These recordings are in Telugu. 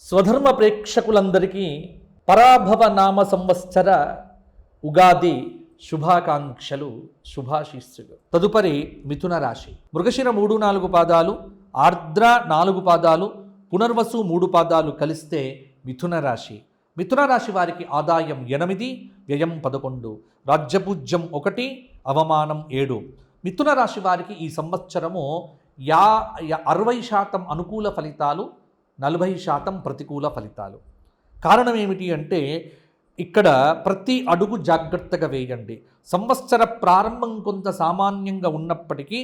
స్వధర్మ ప్రేక్షకులందరికీ పరాభవ నామ సంవత్సర ఉగాది శుభాకాంక్షలు, శుభాశీస్సులు. తదుపరి మిథున రాశి. మృగశిర 3-4 పాదాలు, ఆర్ద్ర 4 పాదాలు, పునర్వసు 3 పాదాలు కలిస్తే మిథున రాశి. మిథున రాశి వారికి ఆదాయం 8, వ్యయం 11, రాజ్యపూజ్యం 1, అవమానం 7. మిథున రాశి వారికి ఈ సంవత్సరము 60% అనుకూల ఫలితాలు, 40% ప్రతికూల ఫలితాలు. కారణం ఏమిటి అంటే ఇక్కడ ప్రతి అడుగు జాగ్రత్తగా వేయండి. సంవత్సర ప్రారంభం కొంత సామాన్యంగా ఉన్నప్పటికీ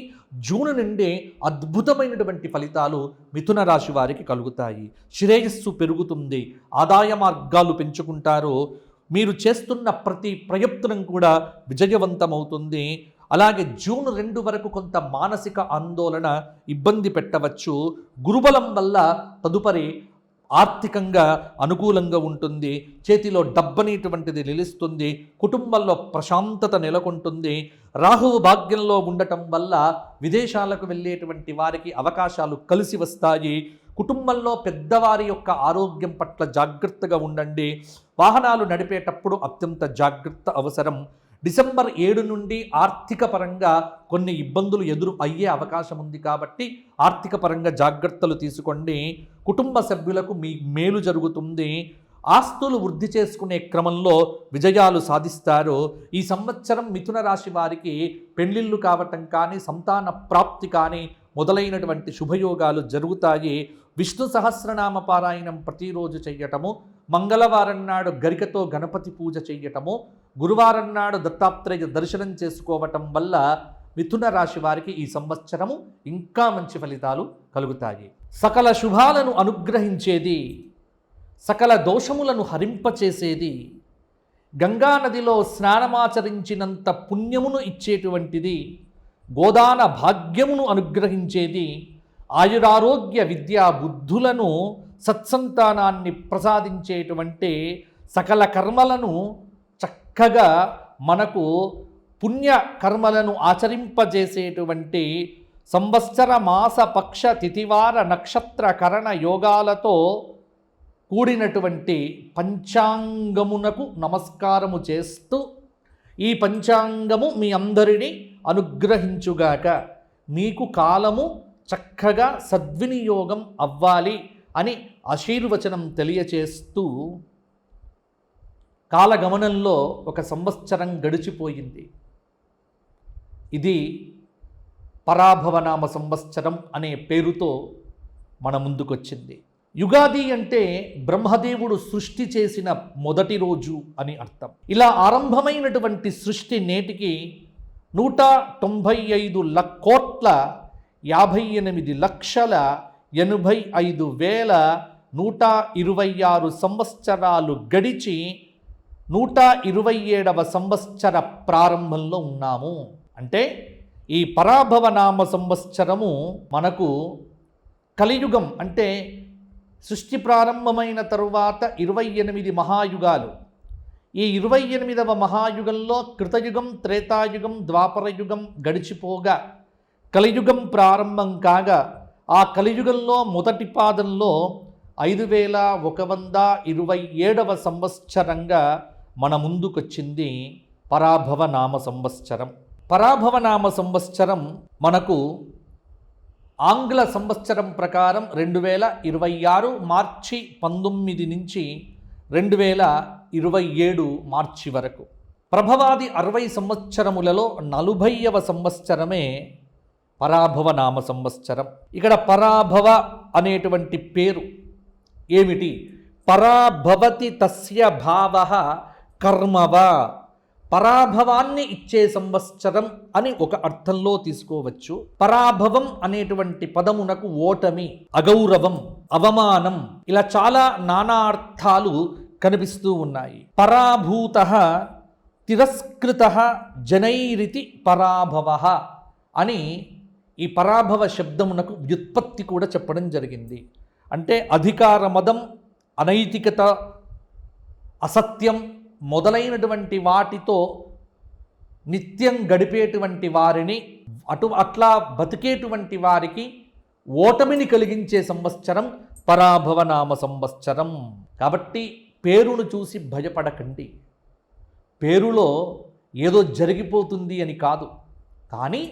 జూన్ నుండే అద్భుతమైనటువంటి ఫలితాలు మిథున రాశి వారికి కలుగుతాయి. శ్రేయస్సు పెరుగుతుంది, ఆదాయ మార్గాలు పెంచుకుంటారు, మీరు చేస్తున్న ప్రతి ప్రయత్నం కూడా విజయవంతమవుతుంది. అలాగే జూన్ 2 వరకు కొంత మానసిక ఆందోళన ఇబ్బంది పెట్టవచ్చు. గురుబలం వల్ల తదుపరి ఆర్థికంగా అనుకూలంగా ఉంటుంది, చేతిలో డబ్బనేటువంటిది నిలుస్తుంది, కుటుంబంలో ప్రశాంతత నెలకొంటుంది. రాహువు భాగ్యంలో ఉండటం వల్ల విదేశాలకు వెళ్ళేటువంటి వారికి అవకాశాలు కలిసి వస్తాయి. కుటుంబంలో పెద్దవారి యొక్క ఆరోగ్యం పట్ల జాగ్రత్తగా ఉండండి. వాహనాలు నడిపేటప్పుడు అత్యంత జాగ్రత్త అవసరం. డిసెంబర్ 7 నుండి ఆర్థిక పరంగా కొన్ని ఇబ్బందులు ఎదురు అయ్యే అవకాశం ఉంది కాబట్టి ఆర్థిక పరంగా జాగ్రత్తలు తీసుకోండి. కుటుంబ సభ్యులకు మీ మేలు జరుగుతుంది. ఆస్తులు వృద్ధి చేసుకునే క్రమంలో విజయాలు సాధిస్తారు. ఈ సంవత్సరం మిథున రాశి వారికి పెళ్లిళ్ళు కావటం కానీ, సంతాన ప్రాప్తి కానీ మొదలైనటువంటి శుభయోగాలు జరుగుతాయి. విష్ణు సహస్రనామ పారాయణం ప్రతిరోజు చెయ్యటము, మంగళవారం నాడు గరికతో గణపతి పూజ చెయ్యటము, గురువారం నాడు దత్తాత్రేయ దర్శనం చేసుకోవటం వల్ల మిథున రాశి వారికి ఈ సంవత్సరము ఇంకా మంచి ఫలితాలు కలుగుతాయి. సకల శుభాలను అనుగ్రహించేది, సకల దోషములను హరింపచేసేది, గంగానదిలో స్నానమాచరించినంత పుణ్యమును ఇచ్చేటువంటిది, గోదాన భాగ్యమును అనుగ్రహించేది, ఆయురారోగ్య విద్యా బుద్ధులను సత్సంతానాన్ని ప్రసాదించేటువంటి, సకల కర్మలను చక్కగా మనకు పుణ్య కర్మలను ఆచరింపజేసేటువంటి, సంవత్సర మాస పక్ష తిథివార నక్షత్ర కరణ యోగాలతో కూడినటువంటి పంచాంగమునకు నమస్కారము చేస్తూ, ఈ పంచాంగము మీ అందరినీ అనుగ్రహించుగాక, మీకు కాలము చక్కగా సద్వినియోగం అవ్వాలి అని ఆశీర్వచనం తెలియచేస్తూ, కాలగమనంలో ఒక సంవత్సరం గడిచిపోయింది. ఇది పరాభవనామ సంవత్సరం అనే పేరుతో మన ముందుకొచ్చింది. యుగాది అంటే బ్రహ్మదేవుడు సృష్టి చేసిన మొదటి రోజు అని అర్థం. ఇలా ఆరంభమైనటువంటి సృష్టి నేటికి 198,85,85,126 సంవత్సరాలు గడిచి 127వ సంవత్సర ప్రారంభంలో ఉన్నాము. అంటే ఈ పరాభవనామ సంవత్సరము మనకు కలియుగం, అంటే సృష్టి ప్రారంభమైన తరువాత 28 మహాయుగాలు. ఈ 28వ మహాయుగంలో కృతయుగం, త్రేతాయుగం, ద్వాపరయుగం గడిచిపోగా కలియుగం ప్రారంభం కాగా, ఆ కలియుగంలో మొదటి పాదంలో 5127వ సంవత్సరంగా మన ముందుకొచ్చింది పరాభవనామ సంవత్సరం. పరాభవనామ సంవత్సరం మనకు ఆంగ్ల సంవత్సరం ప్రకారం 2026 మార్చి 19 నుంచి 2027 మార్చి వరకు. ప్రభవాది 60 సంవత్సరములలో 40వ సంవత్సరమే పరాభవనామ సంవత్సరం. ఇక్కడ పరాభవ అనేటువంటి పేరు ఏమిటి? పరాభవతి తస్య భావః కర్మవ, పరాభవాన్ని ఇచ్చే సంవత్సరం అని ఒక అర్థంలో తీసుకోవచ్చు. పరాభవం అనేటువంటి పదమునకు ఓటమి, అగౌరవం, అవమానం, ఇలా చాలా నానా అర్థాలు కనిపిస్తూ ఉన్నాయి. పరాభూతః, తిరస్కృతః జనైరితి పరాభవః అని ఈ పరాభవ శబ్దమునకు వ్యుత్పత్తి కూడా చెప్పడం జరిగింది. అంటే అధికార మదం, అనైతికత, అసత్యం మొదలైనటువంటి వాటితో నిత్యం గడిపేటువంటి వారిని, అట్లా బతికేటువంటి వారికి ఓటమిని కలిగించే సంవత్సరం పరాభవనామ సంవత్సరం. కాబట్టి పేరును చూసి భయపడకండి. పేరులో ఏదో జరిగిపోతుంది అని కాదు, కానీ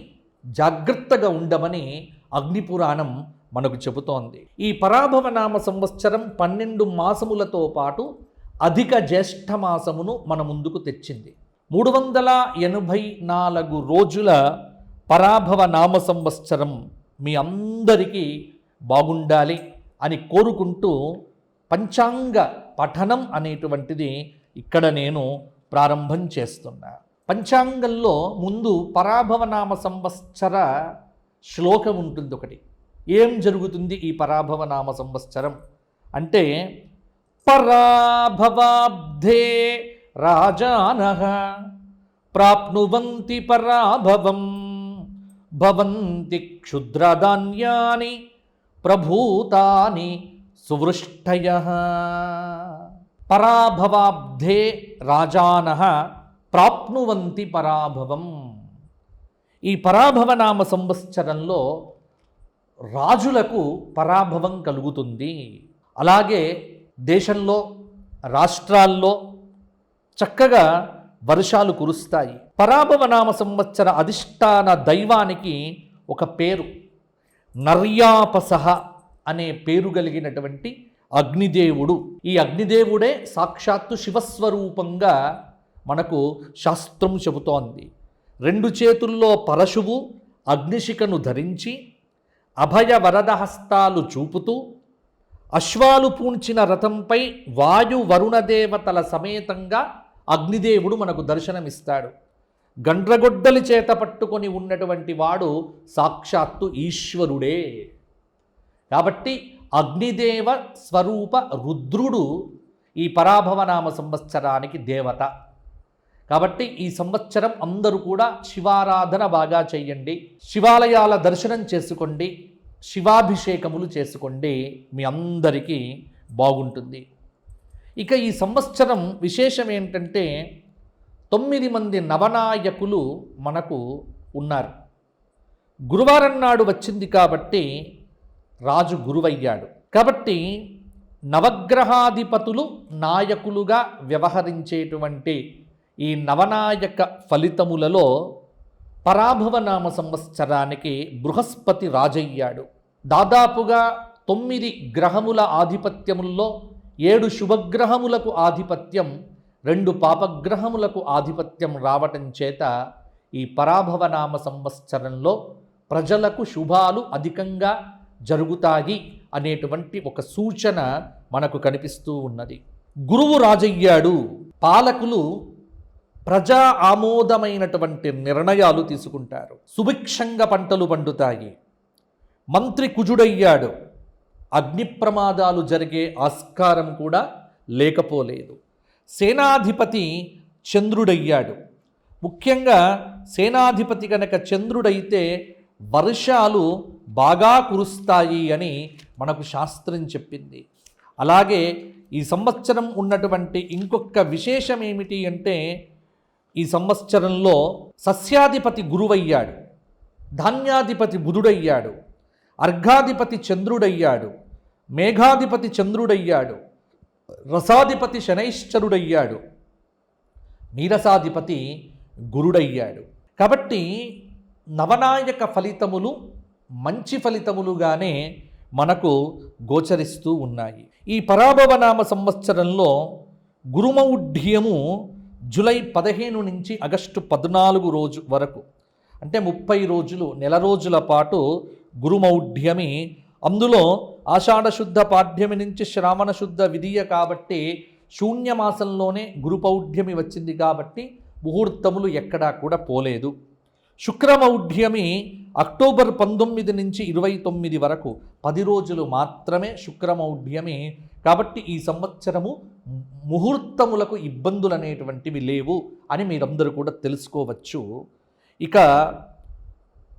జాగ్రత్తగా ఉండమని అగ్నిపురాణం మనకు చెబుతోంది. ఈ పరాభవనామ సంవత్సరం 12 మాసములతో పాటు అధిక జ్యేష్ఠ మాసమును మన ముందుకు తెచ్చింది. 384 రోజుల పరాభవ నామ సంవత్సరం మీ అందరికీ బాగుండాలి అని కోరుకుంటూ పంచాంగ పఠనం అనేటువంటిది ఇక్కడ నేను ప్రారంభం చేస్తున్నా. పంచాంగంలో ముందు పరాభవనామ సంవత్సర శ్లోకం ఉంటుంది ఒకటి. ఏం జరుగుతుంది ఈ పరాభవనామ సంవత్సరం అంటే, పరాభవాబ్ధే రాజానః ప్రాప్నువంతి పరాభవం భవంతి క్షుద్రధాన్యాని ప్రభూతాని సువృష్టయః. పరాభవాబ్ధే రాజానః ప్రాప్నువంతి పరాభవం. ఈ పరాభవనామ సంవత్సరంలో రాజులకు పరాభవం కలుగుతుంది. అలాగే దేశంలో, రాష్ట్రాల్లో చక్కగా వర్షాలు కురుస్తాయి. పరాభవనామ సంవత్సర అధిష్టాన దైవానికి ఒక పేరు, నర్యాపసహ అనే పేరు కలిగినటువంటి అగ్నిదేవుడు. ఈ అగ్నిదేవుడే సాక్షాత్తు శివస్వరూపంగా మనకు శాస్త్రం చెబుతోంది. 2 చేతుల్లో పరశువు అగ్నిశిఖను ధరించి అభయ వరదహస్తాలు చూపుతూ అశ్వాలు పూంచిన రథంపై వాయు వరుణదేవతల సమేతంగా అగ్నిదేవుడు మనకు దర్శనమిస్తాడు. గండ్రగొడ్డలి చేత పట్టుకొని ఉన్నటువంటి వాడు సాక్షాత్తు ఈశ్వరుడే. కాబట్టి అగ్నిదేవ స్వరూప రుద్రుడు ఈ పరాభవనామ సంవత్సరానికి దేవత. కాబట్టి ఈ సంవత్సరం అందరూ కూడా శివారాధన బాగా చేయండి, శివాలయాల దర్శనం చేసుకోండి, శివాభిషేకములు చేసుకోండి, మీ అందరికీ బాగుంటుంది. ఇక ఈ సంవత్సరం విశేషం ఏంటంటే 9 మంది నవనాయకులు మనకు ఉన్నారు. గురువారం నాడు వచ్చింది కాబట్టి రాజు గురువయ్యాడు. కాబట్టి నవగ్రహాధిపతులు నాయకులుగా వ్యవహరించేటువంటి ఈ నవనాయక ఫలితములలో పరాభవనామ సంవత్సరానికి బృహస్పతి రాజయ్యాడు. దాదాపుగా 9 గ్రహముల ఆధిపత్యముల్లో 7 శుభగ్రహములకు ఆధిపత్యం, 2 పాపగ్రహములకు ఆధిపత్యం రావటం చేత ఈ పరాభవనామ సంవత్సరంలో ప్రజలకు శుభాలు అధికంగా జరుగుతాయి అనేటువంటి ఒక సూచన మనకు కనిపిస్తూ ఉన్నది. గురువు రాజయ్యాడు. పాలకులు ప్రజా ఆమోదమైనటువంటి నిర్ణయాలు తీసుకుంటారు. సుభిక్షంగా పంటలు పండుతాయి. మంత్రి కుజుడయ్యాడు. అగ్ని ప్రమాదాలు జరిగే ఆస్కారం కూడా లేకపోలేదు. సేనాధిపతి చంద్రుడయ్యాడు. ముఖ్యంగా సేనాధిపతి కనుక చంద్రుడైతే వర్షాలు బాగా కురుస్తాయి అని మనకు శాస్త్రం చెప్పింది. అలాగే ఈ సంవత్సరం ఉన్నటువంటి ఇంకొక విశేషం ఏమిటి అంటే, ఈ సంవత్సరంలో సస్యాధిపతి గురువయ్యాడు, ధాన్యాధిపతి బుధుడయ్యాడు, అర్ఘాధిపతి చంద్రుడయ్యాడు, మేఘాధిపతి చంద్రుడయ్యాడు, రసాధిపతి శనైశ్చరుడయ్యాడు, నీరసాధిపతి గురుడయ్యాడు. కాబట్టి నవనాయక ఫలితములు మంచి ఫలితములుగానే మనకు గోచరిస్తూ ఉన్నాయి. ఈ పరాభవనామ సంవత్సరంలో గురుమౌఢ్యము జూలై 15 నుంచి ఆగస్టు 14 రోజు వరకు, అంటే 30 రోజులు, నెల రోజుల పాటు గురుమౌఢ్యమి. అందులో ఆషాఢశుద్ధ పాడ్యమి నుంచి శ్రావణ శుద్ధ విధియ కాబట్టి శూన్యమాసంలోనే గురుపౌఢ్యమి వచ్చింది కాబట్టి ముహూర్తములు ఎక్కడా కూడా పోలేదు. శుక్రమౌఢ్యమి అక్టోబర్ 19 నుంచి 29 వరకు 10 రోజులు మాత్రమే శుక్రమౌఢ్యమి. కాబట్టి ఈ సంవత్సరము ముహూర్తములకు ఇబ్బందులు అనేటువంటివి లేవు అని మీరందరూ కూడా తెలుసుకోవచ్చు. ఇక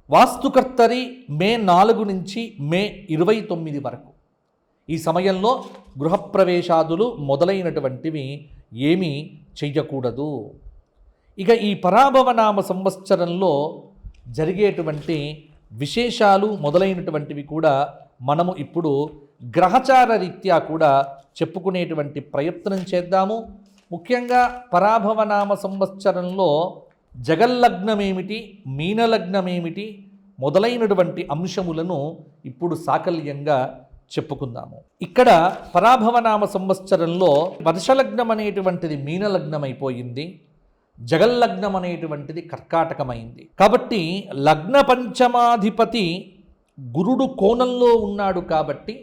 వాస్తుకర్తరి మే 4 నుంచి మే 29 వరకు, ఈ సమయంలో గృహప్రవేశాదులు మొదలైనటువంటివి ఏమీ చెయ్యకూడదు. ఇక ఈ పరాభవనామ సంవత్సరంలో జరిగేటువంటి విశేషాలు మొదలైనటువంటివి కూడా మనము ఇప్పుడు గ్రహచార రీత్యా కూడా చెప్పుకునేటువంటి ప్రయత్నం చేద్దాము. ముఖ్యంగా పరాభవనామ సంవత్సరంలో జగల్లగ్నమేమిటి, మీనలగ్నమేమిటి మొదలైనటువంటి అంశములను ఇప్పుడు సాకల్యంగా చెప్పుకుందాము. ఇక్కడ పరాభవనామ సంవత్సరంలో వర్షలగ్నం అనేటువంటిది మీనలగ్నం అయిపోయింది, జగల్లగ్నం అనేటువంటిది కర్కాటకమైంది. కాబట్టి లగ్న పంచమాధిపతి గురుడు కోణంలో ఉన్నాడు కాబట్టి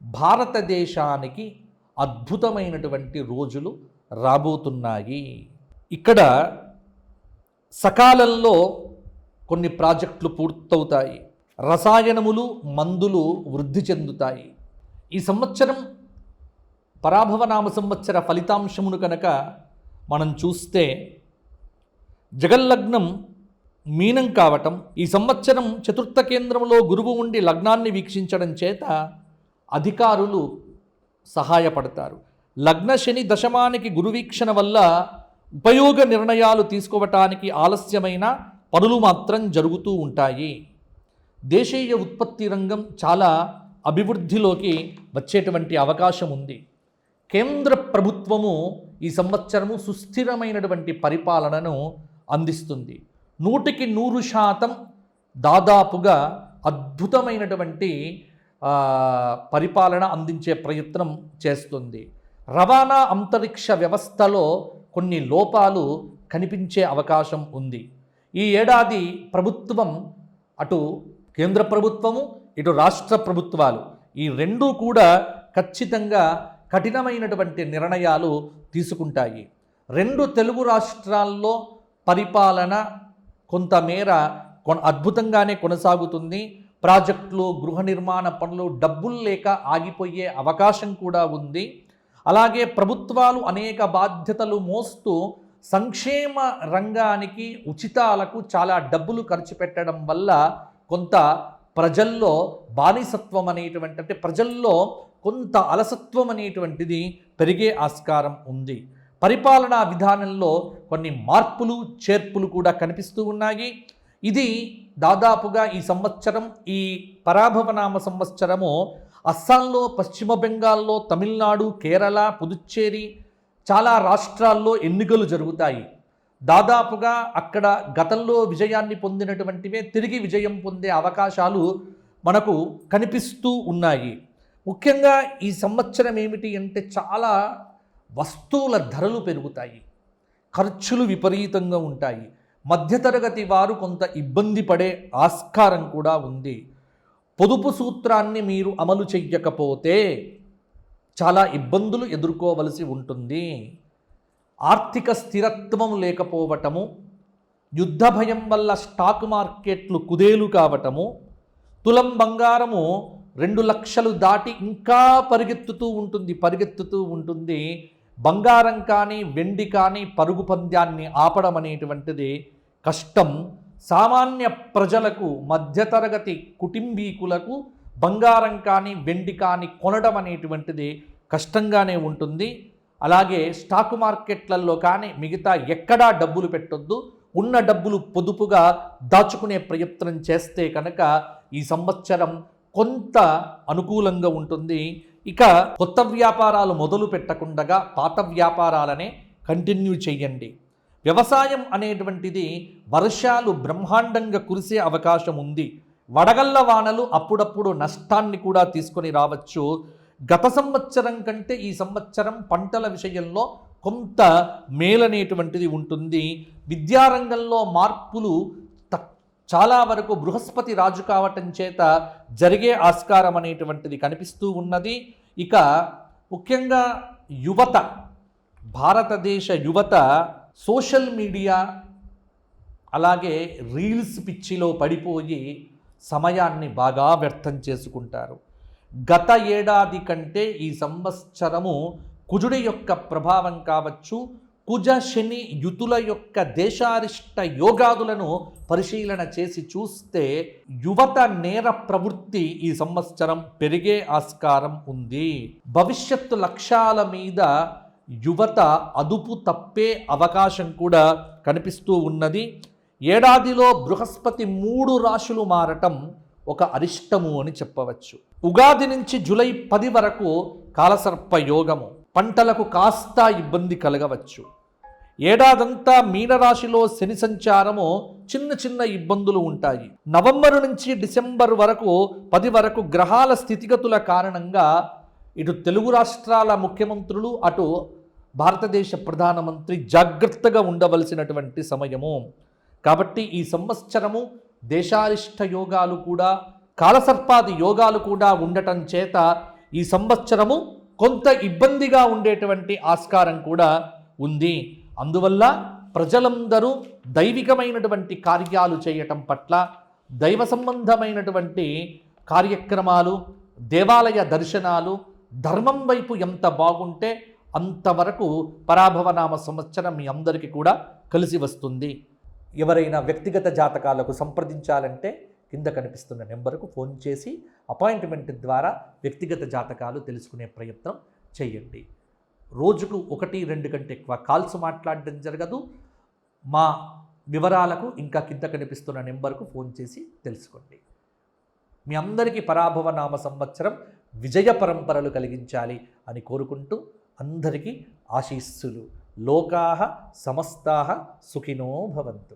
భారతదేశానికి అద్భుతమైనటువంటి రోజులు రాబోతున్నాయి. ఇక్కడ సకాలంలో కొన్ని ప్రాజెక్టులు పూర్తవుతాయి, రసాయనములు మందులు వృద్ధి చెందుతాయి. ఈ సంవత్సరం పరాభవనామ సంవత్సర ఫలితాంశమును కనుక మనం చూస్తే జగల్లగ్నం మీనం కావటం, ఈ సంవత్సరం చతుర్థ కేంద్రంలో గురువు ఉండి లగ్నాన్ని వీక్షించడం చేత అధికారులు సహాయపడతారు. లగ్న శని దశమానికి గురువీక్షణ వల్ల ఉపయోగ నిర్ణయాలు తీసుకోవటానికి ఆలస్యమైన పనులు మాత్రం జరుగుతూ ఉంటాయి. దేశీయ ఉత్పత్తి రంగం చాలా అభివృద్ధిలోకి వచ్చేటువంటి అవకాశం ఉంది. కేంద్ర ప్రభుత్వము ఈ సంవత్సరము సుస్థిరమైనటువంటి పరిపాలనను అందిస్తుంది. 100% దాదాపుగా అద్భుతమైనటువంటి పరిపాలన అందించే ప్రయత్నం చేస్తుంది. రవాణా అంతరిక్ష వ్యవస్థలో కొన్ని లోపాలు కనిపించే అవకాశం ఉంది. ఈ ఏడాది ప్రభుత్వం, అటు కేంద్ర ప్రభుత్వము ఇటు రాష్ట్ర ప్రభుత్వాలు ఈ రెండూ కూడా ఖచ్చితంగా కఠినమైనటువంటి నిర్ణయాలు తీసుకుంటాయి. 2 తెలుగు రాష్ట్రాల్లో పరిపాలన కొంతమేర అద్భుతంగానే కొనసాగుతుంది. ప్రాజెక్టులు, గృహ నిర్మాణ పనులు డబ్బులు లేక ఆగిపోయే అవకాశం కూడా ఉంది. అలాగే ప్రభుత్వాలు అనేక బాధ్యతలు మోస్తూ సంక్షేమ రంగానికి ఉచితాలకు చాలా డబ్బులు ఖర్చు పెట్టడం వల్ల కొంత ప్రజల్లో బానిసత్వం అనేటువంటి, అంటే ప్రజల్లో కొంత అలసత్వం అనేటువంటిది పెరిగే ఆస్కారం ఉంది. పరిపాలనా విధానంలో కొన్ని మార్పులు చేర్పులు కూడా కనిపిస్తూ ఉన్నాయి. ఇది దాదాపుగా ఈ సంవత్సరం, ఈ పరాభవనామ సంవత్సరము అస్సాంలో, పశ్చిమ బెంగాల్లో, తమిళనాడు, కేరళ, పుదుచ్చేరి చాలా రాష్ట్రాల్లో ఎన్నికలు జరుగుతాయి. దాదాపుగా అక్కడ గతంలో విజయాన్ని పొందినటువంటివే తిరిగి విజయం పొందే అవకాశాలు మనకు కనిపిస్తూ ఉన్నాయి. ముఖ్యంగా ఈ సంవత్సరం ఏమిటి అంటే చాలా వస్తువుల ధరలు పెరుగుతాయి, ఖర్చులు విపరీతంగా ఉంటాయి. మధ్యతరగతి వారు కొంత ఇబ్బంది పడే ఆస్కారం కూడా ఉంది. పొదుపు సూత్రాన్ని మీరు అమలు చెయ్యకపోతే చాలా ఇబ్బందులు ఎదుర్కోవలసి ఉంటుంది. ఆర్థిక స్థిరత్వం లేకపోవటము, యుద్ధ భయం వల్ల స్టాక్ మార్కెట్లు కుదేలు కావటము, తులం బంగారము 2 లక్షలు దాటి ఇంకా పరిగెత్తుతూ ఉంటుంది. బంగారం కానీ వెండి కానీ పరుగు పంద్యాన్ని ఆపడం అనేటువంటిది కష్టం. సామాన్య ప్రజలకు, మధ్యతరగతి కుటుంబీకులకు బంగారం కానీ వెండి కానీ కొనడం అనేటువంటిది కష్టంగానే ఉంటుంది. అలాగే స్టాక్ మార్కెట్లలో కానీ మిగతా ఎక్కడా డబ్బులు పెట్టొద్దు. ఉన్న డబ్బులు పొదుపుగా దాచుకునే ప్రయత్నం చేస్తే కనుక ఈ సంవత్సరం కొంత అనుకూలంగా ఉంటుంది. ఇక కొత్త వ్యాపారాలు మొదలు పెట్టకుండా పాత వ్యాపారాలనే కంటిన్యూ చేయండి. వ్యవసాయం అనేటువంటిది వర్షాలు బ్రహ్మాండంగా కురిసే అవకాశం ఉంది. వడగళ్ల వానలు అప్పుడప్పుడు నష్టాన్ని కూడా తీసుకొని రావచ్చు. గత సంవత్సరం కంటే ఈ సంవత్సరం పంటల విషయంలో కొంత మేలనేటువంటిది ఉంటుంది. విద్యారంగంలో మార్పులు చాలా వరకు బృహస్పతి రాజు కావటం చేత జరిగే ఆస్కారం అనేటువంటిది కనిపిస్తూ ఉన్నది. ఇక ముఖ్యంగా యువత, భారతదేశ యువత సోషల్ మీడియా అలాగే రీల్స్ పిచ్చిలో పడిపోయి సమయాన్ని బాగా వ్యర్థం చేసుకుంటారు. గత ఏడాది కంటే ఈ సంవత్సరము కుజుడి యొక్క ప్రభావం కావచ్చు, కుజ శని యుతుల యొక్క దేశారిష్ట యోగాదులను పరిశీలన చేసి చూస్తే యువత నేర ప్రవృత్తి ఈ సంవత్సరం పెరిగే ఆస్కారం ఉంది. భవిష్యత్తు లక్ష్యాల మీద యువత అదుపు తప్పే అవకాశం కూడా కనిపిస్తూ ఉన్నది. ఏడాదిలో బృహస్పతి 3 రాశులు మారటం ఒక అరిష్టము అని చెప్పవచ్చు. ఉగాది నుంచి జూలై 10 వరకు కాలసర్ప యోగము, పంటలకు కాస్త ఇబ్బంది కలగవచ్చు. ఏడాదంతా మీనరాశిలో శని సంచారము చిన్న చిన్న ఇబ్బందులు ఉంటాయి. నవంబర్ నుంచి డిసెంబర్ వరకు 10 వరకు గ్రహాల స్థితిగతుల కారణంగా ఇటు తెలుగు రాష్ట్రాల ముఖ్యమంత్రులు అటు భారతదేశ ప్రధానమంత్రి జాగ్రత్తగా ఉండవలసినటువంటి సమయము. కాబట్టి ఈ సంవత్సరము దేశారిష్ట యోగాలు కూడా కాలసర్పాది యోగాలు కూడా ఉండటం చేత ఈ సంవత్సరము కొంత ఇబ్బందిగా ఉండేటువంటి ఆస్కారం కూడా ఉంది. అందువల్ల ప్రజలందరూ దైవికమైనటువంటి కార్యాలు చేయటం పట్ల, దైవ సంబంధమైనటువంటి కార్యక్రమాలు, దేవాలయ దర్శనాలు, ధర్మం వైపు ఎంత బాగుంటే అంతవరకు పరాభవనామ సంవత్సరం మీ అందరికీ కూడా కలిసి వస్తుంది. ఎవరైనా వ్యక్తిగత జాతకాలకు సంప్రదించాలంటే కింద కనిపిస్తున్న నెంబర్కు ఫోన్ చేసి అపాయింట్మెంట్ ద్వారా వ్యక్తిగత జాతకాలు తెలుసుకునే ప్రయత్నం చేయండి. రోజుకు 1-2 కంటే ఎక్కువ కాల్స్ మాట్లాడడం జరగదు. మా వివరాలకు ఇంకా కింద కనిపిస్తున్న నెంబర్కు ఫోన్ చేసి తెలుసుకోండి. మీ అందరికీ పరాభవనామ సంవత్సరం విజయ పరంపరలు కలిగించాలి అని కోరుకుంటూ అందరికీ ఆశీస్సులు. లోకాః సమస్తాః సుఖినో భవంతు.